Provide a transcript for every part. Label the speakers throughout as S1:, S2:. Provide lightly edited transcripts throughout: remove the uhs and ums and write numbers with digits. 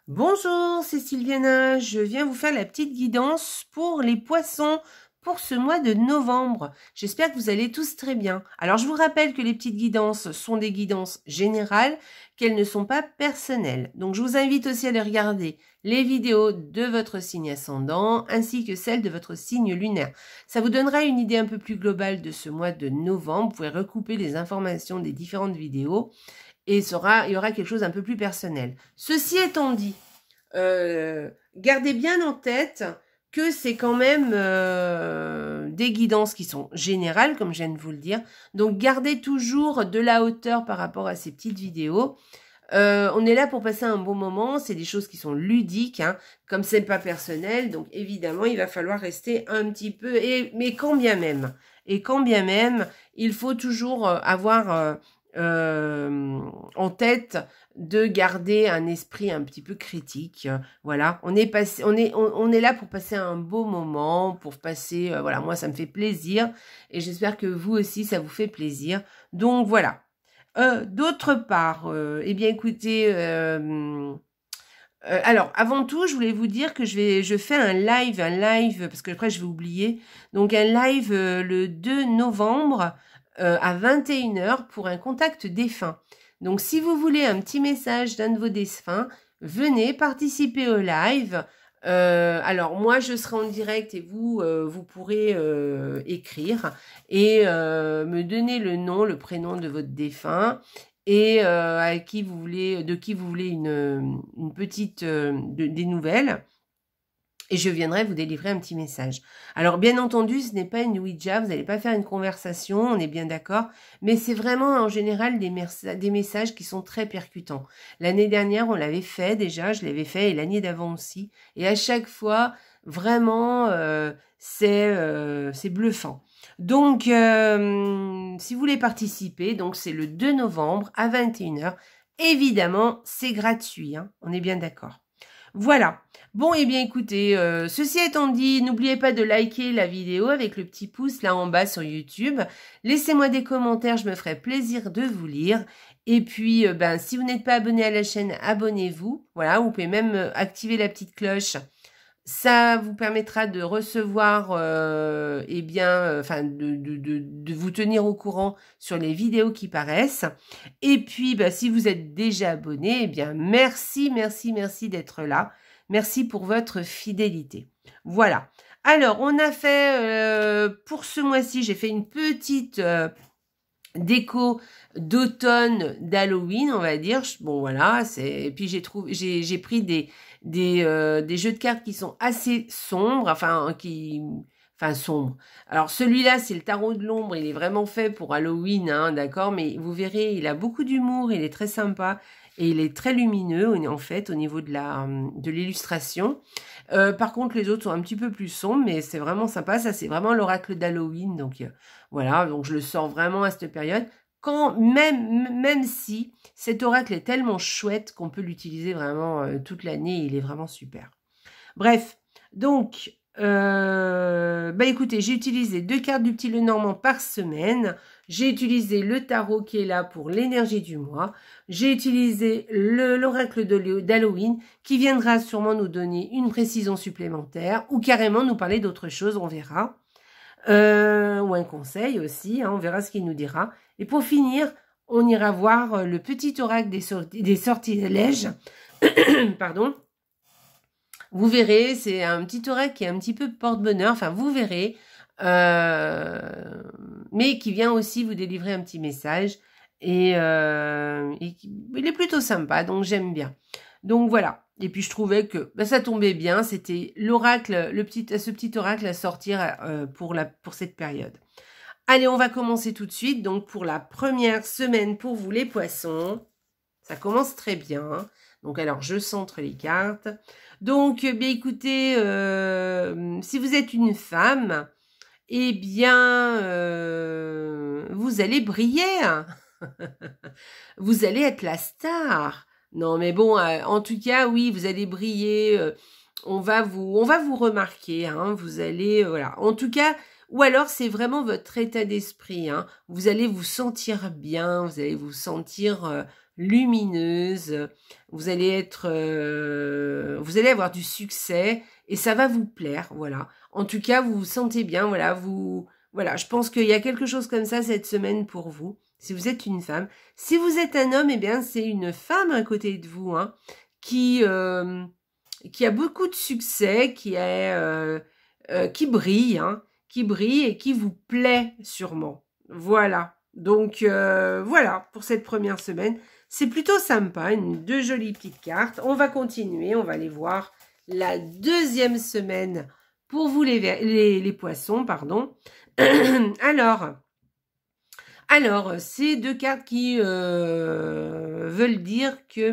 S1: Bonjour, c'est Sylviana, je viens vous faire la petite guidance pour les poissons pour ce mois de novembre. J'espère que vous allez tous très bien. Alors je vous rappelle que les petites guidances sont des guidances générales, qu'elles ne sont pas personnelles. Donc je vous invite aussi à aller regarder les vidéos de votre signe ascendant ainsi que celles de votre signe lunaire. Ça vous donnera une idée un peu plus globale de ce mois de novembre. Vous pouvez recouper les informations des différentes vidéos. Et il y aura quelque chose un peu plus personnel. Ceci étant dit, gardez bien en tête que c'est quand même des guidances qui sont générales, comme je viens de vous le dire. Donc, gardez toujours de la hauteur par rapport à ces petites vidéos. On est là pour passer un bon moment, c'est des choses qui sont ludiques, hein, comme c'est pas personnel, donc évidemment, il va falloir rester un petit peu, mais quand bien même, il faut toujours avoir en tête de garder un esprit un petit peu critique. Voilà, on est là pour passer un beau moment, pour passer, voilà, moi ça me fait plaisir et j'espère que vous aussi ça vous fait plaisir. Donc voilà. D'autre part, eh bien écoutez, alors avant tout, je voulais vous dire que je fais un live, parce que après je vais oublier, donc un live le 2 novembre à 21h pour un contact défunt. Donc si vous voulez un petit message d'un de vos défunts, venez participer au live. Alors moi je serai en direct et vous pourrez écrire et me donner le nom, le prénom de votre défunt et de qui vous voulez une petite des nouvelles. Et je viendrai vous délivrer un petit message. Alors, bien entendu, ce n'est pas une Ouija, vous n'allez pas faire une conversation, on est bien d'accord, mais c'est vraiment en général des messages qui sont très percutants. L'année dernière, on l'avait fait déjà, je l'avais fait, et l'année d'avant aussi. Et à chaque fois, vraiment, c'est bluffant. Donc, si vous voulez participer, donc c'est le 2 novembre à 21h. Évidemment, c'est gratuit, hein, on est bien d'accord. Voilà. Bon, eh bien, écoutez, ceci étant dit, n'oubliez pas de liker la vidéo avec le petit pouce là en bas sur YouTube. Laissez-moi des commentaires, je me ferai plaisir de vous lire. Et puis, si vous n'êtes pas abonné à la chaîne, abonnez-vous. Voilà, vous pouvez même activer la petite cloche. Ça vous permettra de recevoir, de vous tenir au courant sur les vidéos qui paraissent. Et puis, si vous êtes déjà abonné, eh bien, merci d'être là. Merci pour votre fidélité. Voilà. Alors, on a fait, pour ce mois-ci, j'ai fait une petite déco d'automne, d'Halloween, on va dire. Bon, voilà. Et puis, j'ai pris des jeux de cartes qui sont assez sombres, enfin sombres. Alors celui-là, c'est le tarot de l'ombre, il est vraiment fait pour Halloween, hein, d'accord, mais vous verrez, il a beaucoup d'humour, il est très sympa et il est très lumineux en fait au niveau de l'illustration. Par contre, les autres sont un petit peu plus sombres, mais c'est vraiment sympa. Ça, c'est vraiment l'oracle d'Halloween, donc voilà, donc je le sors vraiment à cette période. Même si cet oracle est tellement chouette qu'on peut l'utiliser vraiment toute l'année, il est vraiment super. Bref, donc, écoutez, j'ai utilisé 2 cartes du petit Lenormand par semaine. J'ai utilisé le tarot qui est là pour l'énergie du mois. J'ai utilisé l'oracle d'Halloween qui viendra sûrement nous donner une précision supplémentaire ou carrément nous parler d'autre chose, on verra. Ou un conseil aussi, hein, on verra ce qu'il nous dira. Et pour finir, on ira voir le petit oracle des sortilèges. Pardon. Vous verrez, c'est un petit oracle qui est un petit peu porte-bonheur, enfin vous verrez, mais qui vient aussi vous délivrer un petit message. Et il est plutôt sympa, donc j'aime bien. Donc voilà. Et puis je trouvais que ça tombait bien, c'était l'oracle, ce petit oracle à sortir pour cette période. Allez, on va commencer tout de suite. Donc pour la première semaine pour vous les poissons, ça commence très bien. Donc alors je centre les cartes. Donc écoutez, si vous êtes une femme, eh bien vous allez briller. Vous allez être la star. Non, mais bon, en tout cas, oui, vous allez briller. On va vous remarquer. Hein, vous allez, voilà. En tout cas, ou alors c'est vraiment votre état d'esprit. Hein, vous allez vous sentir bien. Vous allez vous sentir lumineuse, vous allez être, vous allez avoir du succès et ça va vous plaire, voilà. En tout cas, vous vous sentez bien, voilà, voilà, je pense qu'il y a quelque chose comme ça cette semaine pour vous, si vous êtes une femme. Si vous êtes un homme, eh bien, c'est une femme à côté de vous, hein, qui a beaucoup de succès, qui brille, hein, qui brille et qui vous plaît sûrement. Voilà. Donc, voilà, pour cette première semaine. C'est plutôt sympa, deux jolies petites cartes. On va continuer, on va aller voir la deuxième semaine pour vous les poissons, pardon. Alors, c'est deux cartes qui veulent dire que,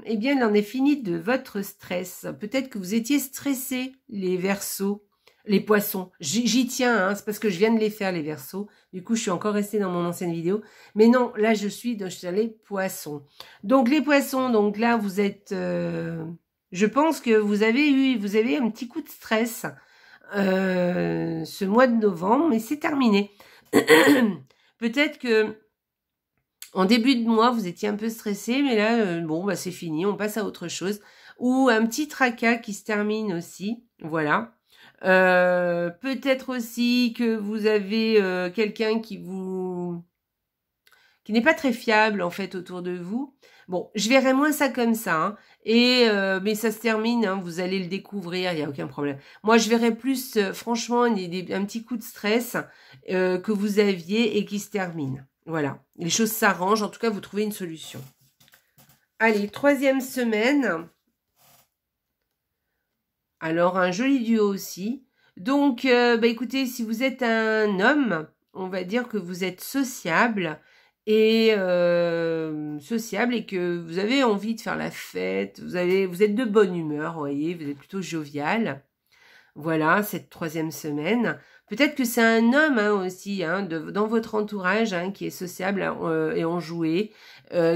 S1: eh bien, il en est fini de votre stress. Peut-être que vous étiez stressés, les Verseaux. Les poissons, j'y tiens, hein, c'est parce que je viens de les faire, les Verseaux. Du coup, je suis encore restée dans mon ancienne vidéo. Mais non, là, je suis sur les poissons. Donc, les poissons, donc là, vous êtes... je pense que vous avez un petit coup de stress ce mois de novembre, mais c'est terminé. Peut-être que en début de mois, vous étiez un peu stressé, mais là, bon, bah, c'est fini, on passe à autre chose. Ou un petit tracas qui se termine aussi, voilà. Peut-être aussi que vous avez quelqu'un qui n'est pas très fiable en fait autour de vous. Bon, je verrai moins ça comme ça, hein. Mais ça se termine, hein, vous allez le découvrir, il n'y a aucun problème. Moi, je verrai plus, franchement, un petit coup de stress que vous aviez et qui se termine. Voilà, les choses s'arrangent, en tout cas, vous trouvez une solution. Allez, troisième semaine. Alors, un joli duo aussi. Donc, écoutez, si vous êtes un homme, on va dire que vous êtes sociable et que vous avez envie de faire la fête, vous êtes de bonne humeur, vous voyez, vous êtes plutôt jovial. Voilà, cette troisième semaine. Peut-être que c'est un homme aussi, hein, dans votre entourage, hein, qui est sociable et enjoué,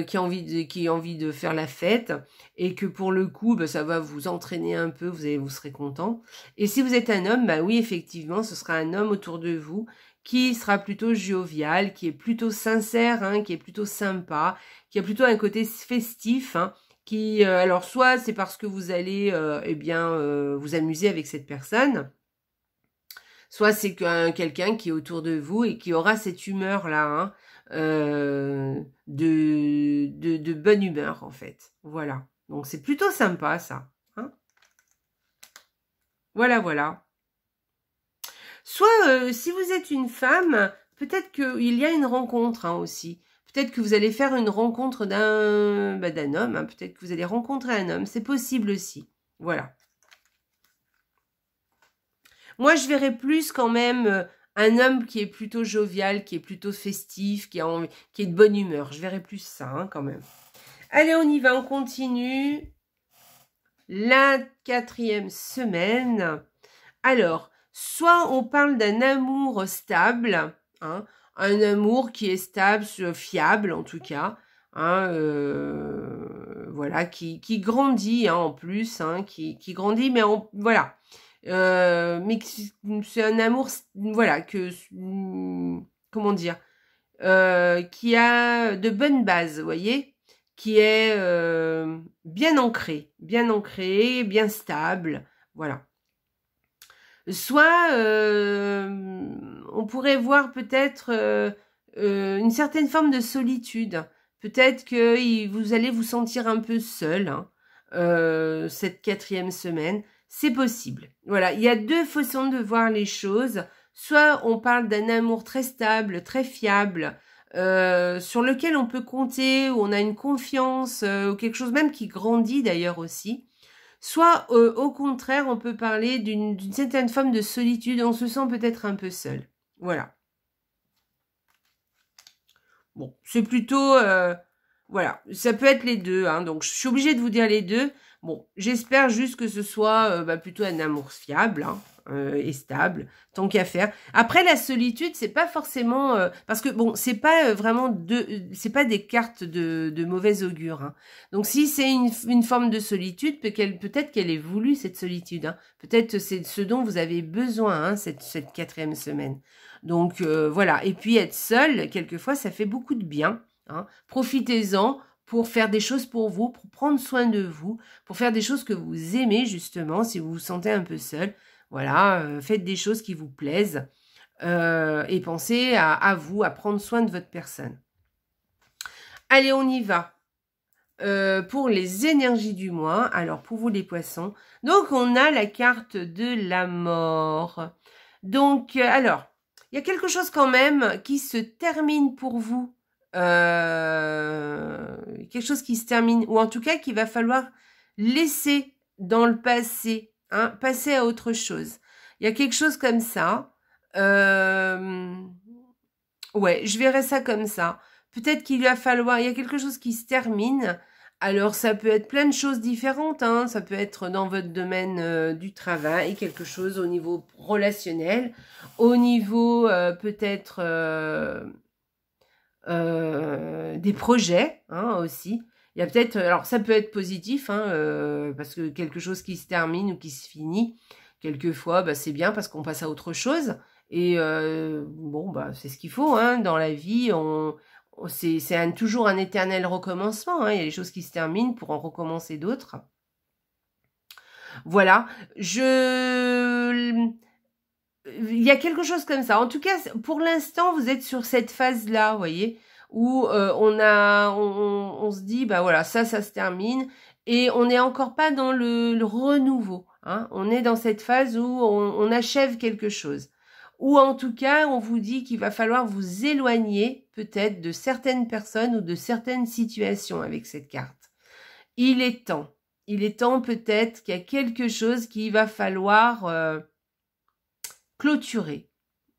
S1: qui a envie de faire la fête, et que pour le coup, ça va vous entraîner un peu, vous serez content. Et si vous êtes un homme, oui, effectivement, ce sera un homme autour de vous qui sera plutôt jovial, qui est plutôt sincère, hein, qui est plutôt sympa, qui a plutôt un côté festif, hein, alors soit c'est parce que vous allez vous amuser avec cette personne, soit c'est quelqu'un qui est autour de vous et qui aura cette humeur là, hein, de bonne humeur en fait. Voilà, donc c'est plutôt sympa ça, hein. Voilà. Soit si vous êtes une femme, peut-être qu'il y a une rencontre, hein, aussi. Peut-être que vous allez faire une rencontre d'un homme, hein. Peut-être que vous allez rencontrer un homme. C'est possible aussi. Voilà. Moi, je verrais plus quand même un homme qui est plutôt jovial, qui est plutôt festif, qui est de bonne humeur. Je verrais plus ça, hein, quand même. Allez, on y va, on continue. La quatrième semaine. Alors, soit on parle d'un amour stable, hein, un amour qui est stable, fiable en tout cas, hein, voilà, qui grandit, hein, en plus, hein, qui grandit, mais voilà, mais c'est un amour, voilà, comment dire, qui a de bonnes bases, vous voyez, qui est bien ancré, bien stable, voilà. Soit on pourrait voir peut-être une certaine forme de solitude. Peut-être que vous allez vous sentir un peu seul, hein, cette quatrième semaine. C'est possible. Voilà, il y a deux façons de voir les choses. Soit on parle d'un amour très stable, très fiable, sur lequel on peut compter, où on a une confiance, ou quelque chose même qui grandit d'ailleurs aussi. Soit, au contraire, on peut parler d'une certaine forme de solitude. On se sent peut-être un peu seul. Voilà. Bon, c'est plutôt... voilà, ça peut être les deux, hein, donc je suis obligée de vous dire les deux. Bon, j'espère juste que ce soit plutôt un amour fiable, hein, et stable, tant qu'à faire. Après, la solitude, c'est pas forcément... parce que, bon, c'est pas vraiment c'est pas des cartes de mauvais augure. Hein. Donc, si c'est une forme de solitude, peut-être qu'elle est voulue, cette solitude. Hein. Peut-être c'est ce dont vous avez besoin, hein, cette 4e semaine. Donc, voilà. Et puis, être seul, quelquefois, ça fait beaucoup de bien. Hein. Profitez-en pour faire des choses pour vous, pour prendre soin de vous, pour faire des choses que vous aimez justement, si vous vous sentez un peu seul. Voilà, faites des choses qui vous plaisent et pensez à vous, à prendre soin de votre personne. Allez, on y va. Pour les énergies du mois, alors pour vous les poissons, donc on a la carte de la mort. Donc, alors, il y a quelque chose quand même qui se termine pour vous. Quelque chose qui se termine, ou en tout cas qu'il va falloir laisser dans le passé, hein, passer à autre chose. Il y a quelque chose comme ça. Ouais, je verrais ça comme ça. Peut-être qu'il va falloir, il y a quelque chose qui se termine. Alors, ça peut être plein de choses différentes, hein. Ça peut être dans votre domaine du travail, quelque chose au niveau relationnel, au niveau peut-être des projets hein, aussi. Il y a peut-être, alors ça peut être positif, hein, parce que quelque chose qui se termine ou qui se finit, quelquefois, bah, c'est bien parce qu'on passe à autre chose. Et bon, bah, c'est ce qu'il faut hein, dans la vie. C'est toujours un éternel recommencement. Hein. Il y a des choses qui se terminent pour en recommencer d'autres. Voilà. Il y a quelque chose comme ça. En tout cas, pour l'instant, vous êtes sur cette phase-là, vous voyez, où on se dit, bah voilà, ça se termine, et on n'est encore pas dans le renouveau. Hein. On est dans cette phase où on achève quelque chose. Ou en tout cas, on vous dit qu'il va falloir vous éloigner peut-être de certaines personnes ou de certaines situations avec cette carte. Il est temps. Il est temps peut-être qu'il y a quelque chose qu'il va falloir... clôturer.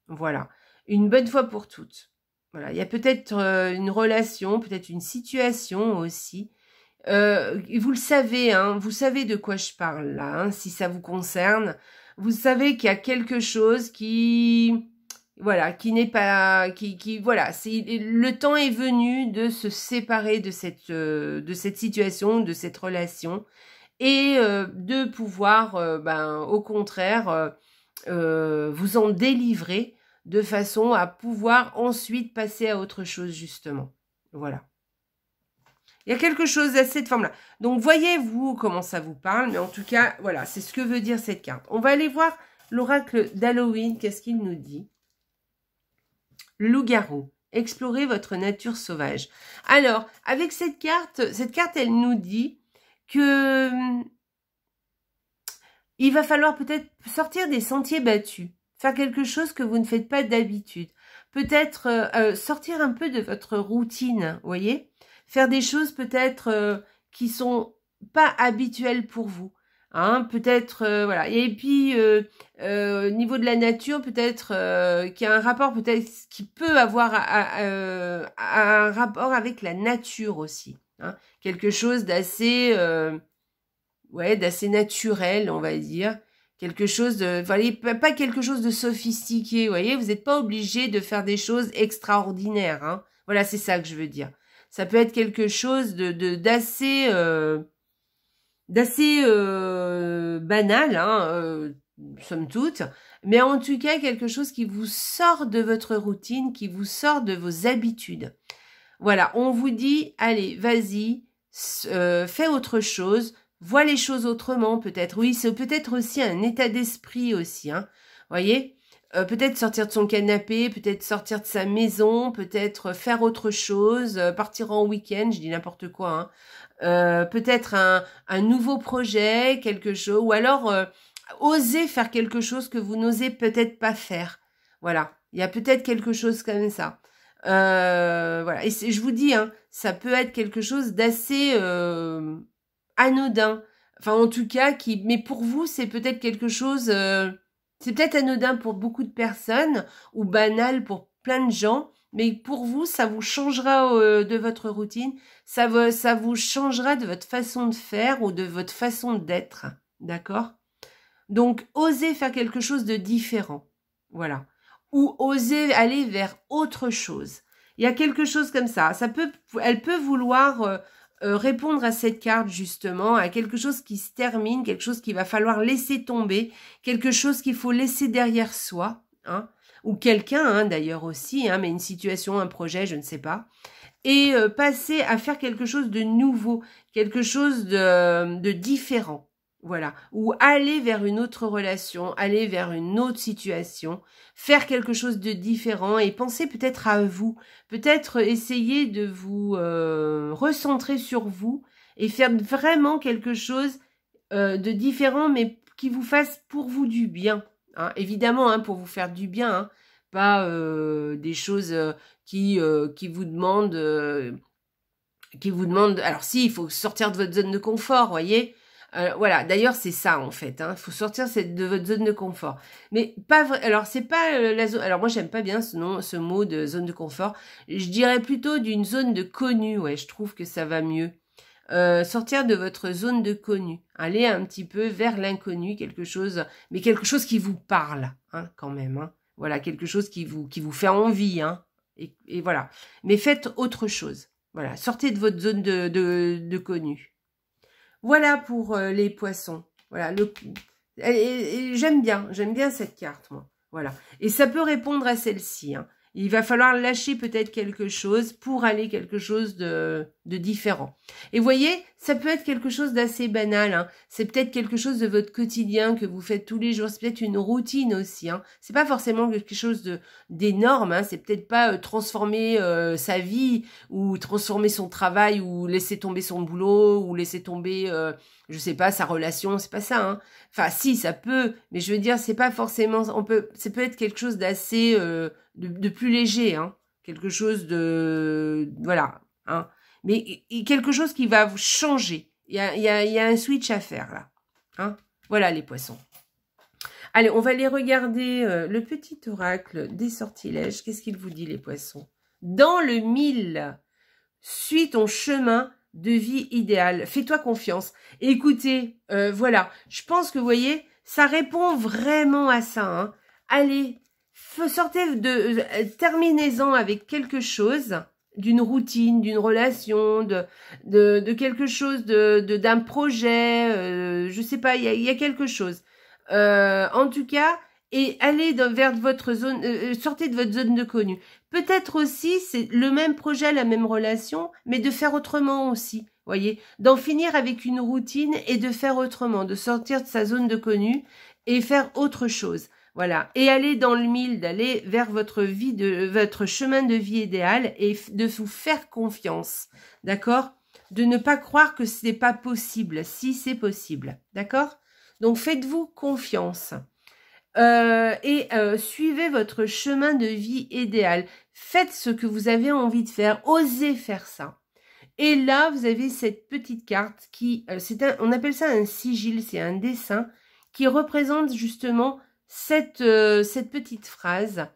S1: Voilà. Une bonne fois pour toutes. Voilà. Il y a peut-être une relation, peut-être une situation aussi. Vous le savez, hein, vous savez de quoi je parle là, hein, si ça vous concerne. Vous savez qu'il y a quelque chose qui... Voilà, qui n'est pas... voilà, le temps est venu de se séparer de cette situation, de cette relation, et de pouvoir, au contraire... vous en délivrer de façon à pouvoir ensuite passer à autre chose, justement. Voilà. Il y a quelque chose de cette forme-là. Donc, voyez-vous comment ça vous parle, mais en tout cas, voilà, c'est ce que veut dire cette carte. On va aller voir l'oracle d'Halloween, qu'est-ce qu'il nous dit? Le loup-garou. Explorez votre nature sauvage. Alors, avec cette carte, elle nous dit que... il va falloir peut-être sortir des sentiers battus, faire quelque chose que vous ne faites pas d'habitude. Peut-être sortir un peu de votre routine, vous voyez? Faire des choses peut-être qui sont pas habituelles pour vous. Hein, peut-être, voilà. Et puis, au niveau de la nature, peut-être qu'il y a un rapport, peut-être qui peut avoir un rapport avec la nature aussi. Hein, quelque chose d'assez... ouais, d'assez naturel, on va dire. Quelque chose de... Voyez, pas quelque chose de sophistiqué, vous voyez. Vous n'êtes pas obligé de faire des choses extraordinaires. Hein. Voilà, c'est ça que je veux dire. Ça peut être quelque chose d'assez banal, hein, somme toute. Mais en tout cas, quelque chose qui vous sort de votre routine, qui vous sort de vos habitudes. Voilà, on vous dit, allez, vas-y, fais autre chose. Vois les choses autrement, peut-être. Oui, c'est peut-être aussi un état d'esprit aussi, hein. Voyez, peut-être sortir de son canapé, peut-être sortir de sa maison, peut-être faire autre chose, partir en week-end, je dis n'importe quoi, hein. Peut-être un nouveau projet, quelque chose, ou alors oser faire quelque chose que vous n'osez peut-être pas faire. Voilà, il y a peut-être quelque chose comme ça. Voilà, et je vous dis, hein, ça peut être quelque chose d'assez... anodin, enfin en tout cas mais pour vous c'est peut-être quelque chose, c'est peut-être anodin pour beaucoup de personnes ou banal pour plein de gens, mais pour vous ça vous changera de votre routine, ça vous changera de votre façon de faire ou de votre façon d'être, d'accord? Donc, osez faire quelque chose de différent. Voilà. Ou osez aller vers autre chose. Il y a quelque chose comme ça. Elle peut vouloir répondre à cette carte, justement, à quelque chose qui se termine, quelque chose qu'il va falloir laisser tomber, quelque chose qu'il faut laisser derrière soi, hein, ou quelqu'un, hein, d'ailleurs aussi, hein, mais une situation, un projet, je ne sais pas. Et passer à faire quelque chose de nouveau, quelque chose de différent. Voilà. Ou aller vers une autre relation, aller vers une autre situation, faire quelque chose de différent et penser peut-être à vous. Peut-être essayer de vous recentrer sur vous et faire vraiment quelque chose de différent, mais qui vous fasse pour vous du bien. Hein. Évidemment, hein, pour vous faire du bien, hein, pas des choses qui vous demandent... alors si, il faut sortir de votre zone de confort, voyez. Voilà, d'ailleurs c'est ça en fait, hein. Il faut sortir de votre zone de confort. Mais pas vrai. Alors c'est pas la zone. Alors moi j'aime pas bien ce mot de zone de confort. Je dirais plutôt d'une zone de connu. Ouais, je trouve que ça va mieux. Sortir de votre zone de connu, aller un petit peu vers l'inconnu, quelque chose qui vous parle, hein, quand même. Hein. Voilà, quelque chose qui vous fait envie, hein. Et voilà. Mais faites autre chose. Voilà, sortez de votre zone de connu. Voilà pour les poissons. Voilà, j'aime bien cette carte, moi. Voilà. Et ça peut répondre à celle-ci. Hein. Il va falloir lâcher peut-être quelque chose pour aller quelque chose de différent. Et vous voyez, ça peut être quelque chose d'assez banal. Hein. C'est peut-être quelque chose de votre quotidien que vous faites tous les jours. C'est peut-être une routine aussi. Hein. C'est pas forcément quelque chose d'énorme. Hein. C'est peut-être pas transformer sa vie ou transformer son travail ou laisser tomber son boulot ou laisser tomber, je sais pas, sa relation. C'est pas ça. Hein. Enfin, si, ça peut. Mais je veux dire, c'est pas forcément... ça peut être quelque chose d'assez... de plus léger, hein, quelque chose de... Voilà, hein, mais quelque chose qui va vous changer. Il y a un switch à faire, là. Hein. Voilà, les poissons. Allez, on va aller regarder le petit oracle des sortilèges. Qu'est-ce qu'il vous dit, les poissons? Dans le 1000, suis ton chemin de vie idéal. Fais-toi confiance. Écoutez, voilà, je pense que, vous voyez, ça répond vraiment à ça. Hein. Allez, terminez-en avec quelque chose, d'une routine, d'une relation, de quelque chose, d'un projet, je sais pas, il y a quelque chose. En tout cas, et allez vers votre zone, sortez de votre zone de connu. Peut-être aussi, c'est le même projet, la même relation, mais de faire autrement aussi. Voyez, d'en finir avec une routine et de faire autrement, de sortir de sa zone de connu et faire autre chose. Voilà, et aller dans le 1000, d'aller vers votre chemin de vie idéal et de vous faire confiance, d'accord? De ne pas croire que ce n'est pas possible, si c'est possible, d'accord? Donc faites-vous confiance et suivez votre chemin de vie idéal. Faites ce que vous avez envie de faire, osez faire ça. Et là, vous avez cette petite carte qui, on appelle ça un sigil, c'est un dessin qui représente justement cette petite phrase.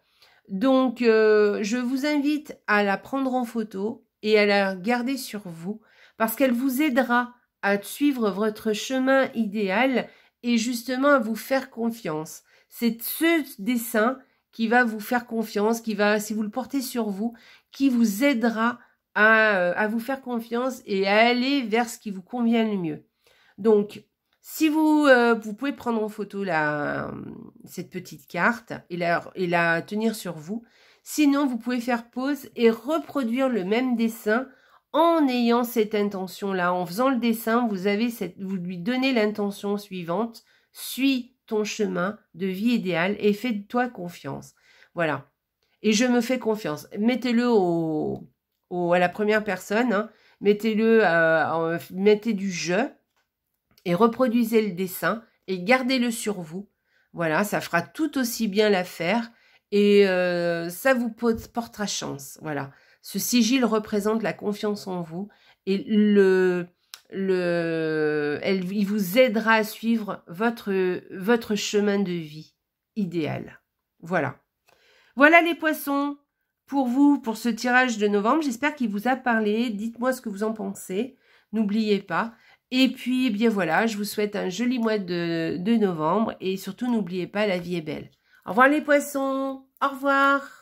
S1: Donc, je vous invite à la prendre en photo et à la garder sur vous parce qu'elle vous aidera à suivre votre chemin idéal et justement à vous faire confiance. C'est ce dessin qui va vous faire confiance, qui va, si vous le portez sur vous, qui vous aidera à vous faire confiance et à aller vers ce qui vous convient le mieux. Donc, si vous pouvez prendre en photo cette petite carte et la tenir sur vous. Sinon, vous pouvez faire pause et reproduire le même dessin en ayant cette intention-là. En faisant le dessin, vous lui donnez l'intention suivante. Suis ton chemin de vie idéal et fais-toi confiance. Voilà. Et je me fais confiance. Mettez-le à la première personne. Hein. Mettez du je. Et reproduisez le dessin et gardez-le sur vous. Voilà, ça fera tout aussi bien l'affaire et ça vous portera chance. Voilà, ce sigil représente la confiance en vous et il vous aidera à suivre votre chemin de vie idéal. Voilà. Voilà les poissons pour vous, pour ce tirage de novembre. J'espère qu'il vous a parlé. Dites-moi ce que vous en pensez. N'oubliez pas. Et puis, eh bien voilà, je vous souhaite un joli mois de novembre. Et surtout, n'oubliez pas, la vie est belle. Au revoir les poissons. Au revoir.